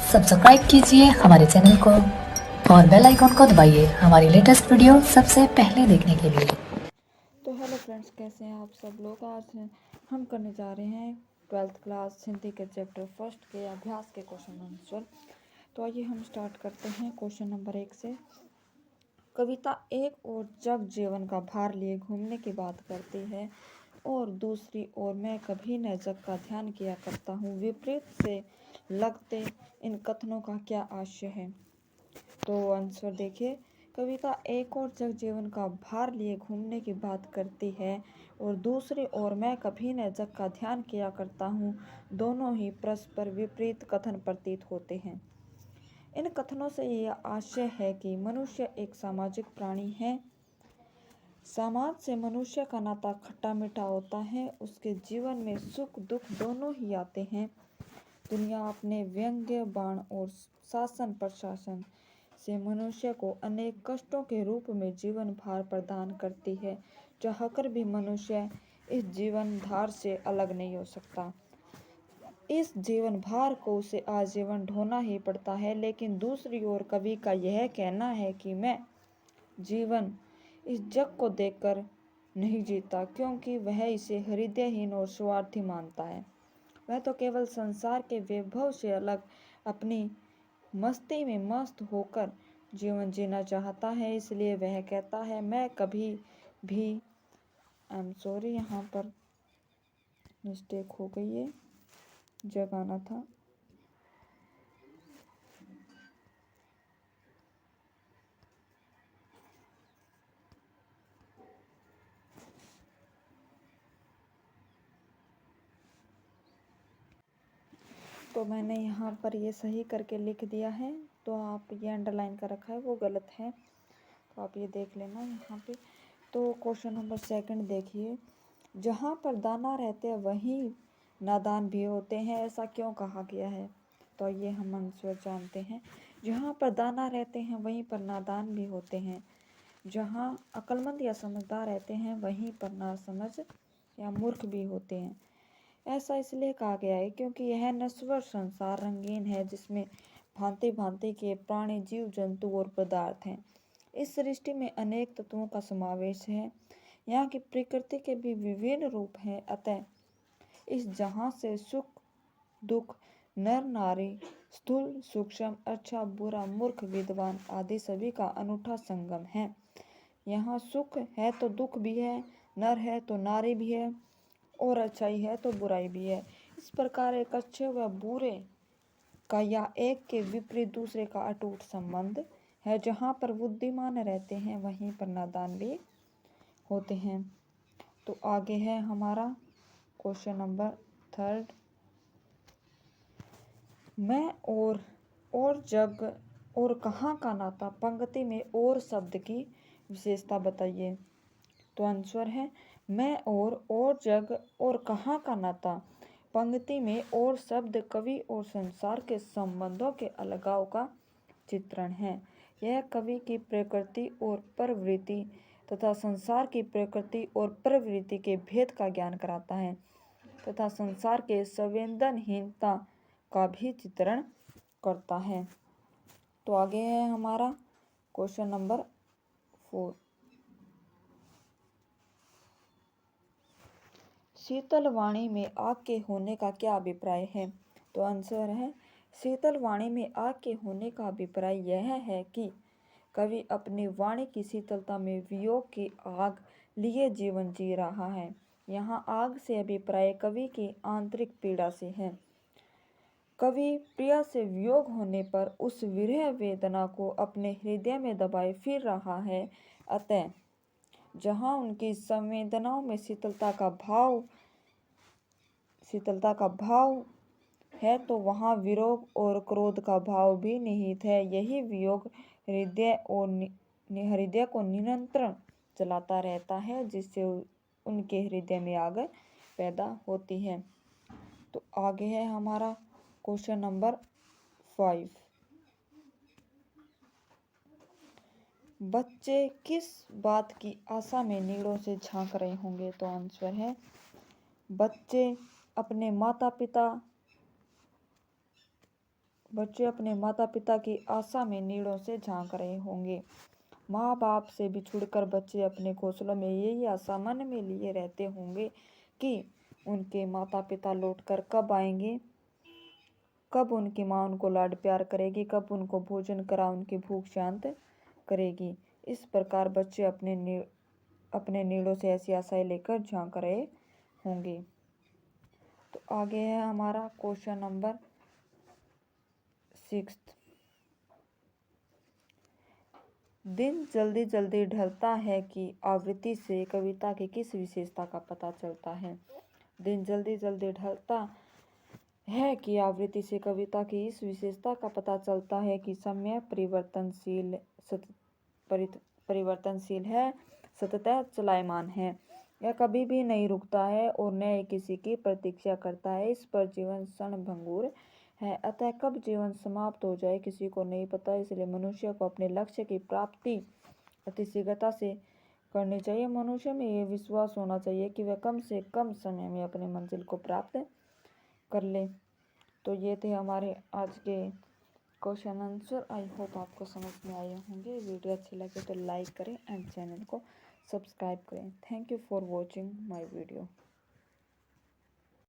Subscribe कीजिए हमारे channel को और बेल आइकॉन को दबाइए हमारी लेटेस्ट वीडियो सबसे पहले देखने के लिए। तो हेलो फ्रेंड्स, कैसे हैं आप सब लोग। आज हम करने जा रहे हैं 12th क्लास हिंदी के चैप्टर फर्स्ट के अभ्यास के क्वेश्चन आंसर। तो आइए हम स्टार्ट करते हैं क्वेश्चन नंबर 1 से। कविता एक और जग जीवन का भार लिए घूमने की बात करती है और दूसरी ओर मैं कभी न जग का ध्यान किया करता हूँ। विपरीत से लगते इन कथनों का क्या आशय है। तो आंसर देखिए, कविता एक और जग जीवन का भार लिए घूमने की बात करती है और दूसरी ओर मैं कभी न जग का ध्यान किया करता हूँ। दोनों ही परस्पर विपरीत कथन प्रतीत होते हैं। इन कथनों से यह आशय है कि मनुष्य एक सामाजिक प्राणी है। समाज से मनुष्य का नाता खट्टा मीठा होता है। उसके जीवन में सुख दुख दोनों ही आते हैं। दुनिया अपने व्यंग्य बाण और शासन प्रशासन से मनुष्य को अनेक कष्टों के रूप में जीवन भार प्रदान करती है। चाहकर भी मनुष्य इस जीवन धार से अलग नहीं हो सकता। इस जीवन भार को उसे आजीवन ढोना ही पड़ता है। लेकिन दूसरी ओर कवि का यह कहना है कि मैं जीवन इस जग को देखकर नहीं जीता, क्योंकि वह इसे हृदयहीन और स्वार्थी मानता है। वह तो केवल संसार के वैभव से अलग अपनी मस्ती में मस्त होकर जीवन जीना चाहता है। इसलिए वह कहता है, मैं कभी भी सॉरी, यहाँ पर मिस्टेक हो गई है, जग आना था। तो मैंने यहाँ पर ये सही करके लिख दिया है, तो आप ये अंडरलाइन कर रखा है वो गलत है, तो आप ये देख लेना यहाँ पे। तो क्वेश्चन नंबर 2 देखिए, जहाँ पर दाना रहते वहीं नादान भी होते हैं, ऐसा क्यों कहा गया है। तो ये हम आंसर जानते हैं। जहाँ पर दाना रहते हैं वहीं पर नादान भी होते हैं। जहाँ अक्लमंद या समझदार रहते हैं वहीं पर नासमझ या मूर्ख भी होते हैं। ऐसा इसलिए कहा गया है क्योंकि यह नश्वर संसार रंगीन है, जिसमें भांति भांति के प्राणी जीव जंतु और पदार्थ हैं। इस सृष्टि में अनेक तत्वों का समावेश है। यहाँ की प्रकृति के भी विभिन्न रूप हैं। अतः इस जहाँ से सुख दुख, नर नारी, स्थूल सूक्ष्म, अच्छा बुरा, मूर्ख विद्वान आदि सभी का अनूठा संगम है। यहाँ सुख है तो दुख भी है, नर है तो नारी भी है, और अच्छाई है तो बुराई भी है। इस प्रकार एक अच्छे व बुरे का या एक के विपरीत दूसरे का अटूट संबंध है। जहाँ पर बुद्धिमान रहते हैं वहीं पर नादान भी होते हैं। तो आगे है हमारा क्वेश्चन नंबर 3। मैं और जग और कहाँ का नाता, पंक्ति में और शब्द की विशेषता बताइए। तो आंसर है, मैं और जग और कहाँ का नाता। पंक्ति में और शब्द कवि और संसार के संबंधों के अलगाव का चित्रण है। यह कवि की प्रकृति और प्रवृत्ति तथा संसार की प्रकृति और प्रवृत्ति के भेद का ज्ञान कराता है तथा संसार के संवेदनहीनता का भी चित्रण करता है। तो आगे है हमारा क्वेश्चन नंबर 4। शीतल वाणी में आग के होने का क्या अभिप्राय है। तो आंसर है, शीतल वाणी में आग के होने का अभिप्राय यह है कि कवि अपनी वाणी की शीतलता में वियोग की आग लिए जीवन जी रहा है। यहाँ आग से अभिप्राय कवि की आंतरिक पीड़ा से है। कवि प्रिया से वियोग होने पर उस विरह वेदना को अपने हृदय में दबाए फिर रहा है। अतः जहाँ उनकी संवेदनाओं में शीतलता का भाव है तो वहाँ विरोध और क्रोध का भाव भी निहित है। यही वियोग हृदय को निरंतर जलाता रहता है, जिससे उनके हृदय में आग पैदा होती है। तो आगे है हमारा क्वेश्चन नंबर 5। बच्चे किस बात की आशा में नीड़ों से झांक रहे होंगे। तो आंसर है, बच्चे अपने माता पिता बच्चे अपने माता पिता की आशा में नीड़ों से झांक रहे होंगे। माँ बाप से बिछुड़कर बच्चे अपने घोंसलों में यही आशा मन में लिए रहते होंगे कि उनके माता पिता लौटकर कब आएंगे, कब उनकी माँ उनको लाड प्यार करेगी, कब उनको भोजन करा उनकी भूख शांत करेगी। इस प्रकार बच्चे अपने नीड़ों से ऐसी आशाएं लेकर झांक रहे होंगे। तो आगे है हमारा क्वेश्चन नंबर 6। दिन जल्दी जल्दी ढलता है कि आवृत्ति से कविता की किस विशेषता का पता चलता है। दिन जल्दी जल्दी ढलता है कि आवृत्ति से कविता की इस विशेषता का पता चलता है कि समय परिवर्तनशील है, सततः चलायमान है, यह कभी भी नहीं रुकता है और न ही किसी की प्रतीक्षा करता है। इस पर जीवन क्षणभंगुर है, अतः कब जीवन समाप्त हो जाए किसी को नहीं पता। इसलिए मनुष्य को अपने लक्ष्य की प्राप्ति अति शीघ्रता से करनी चाहिए। मनुष्य में ये विश्वास होना चाहिए कि वह कम से कम समय में अपने मंजिल को प्राप्त कर ले। तो ये थे हमारे आज के क्वेश्चन आंसर। आई होप आपको समझ में आए होंगे। वीडियो अच्छी लगे तो लाइक करें एंड चैनल को सब्सक्राइब करें। Thank you for watching my video.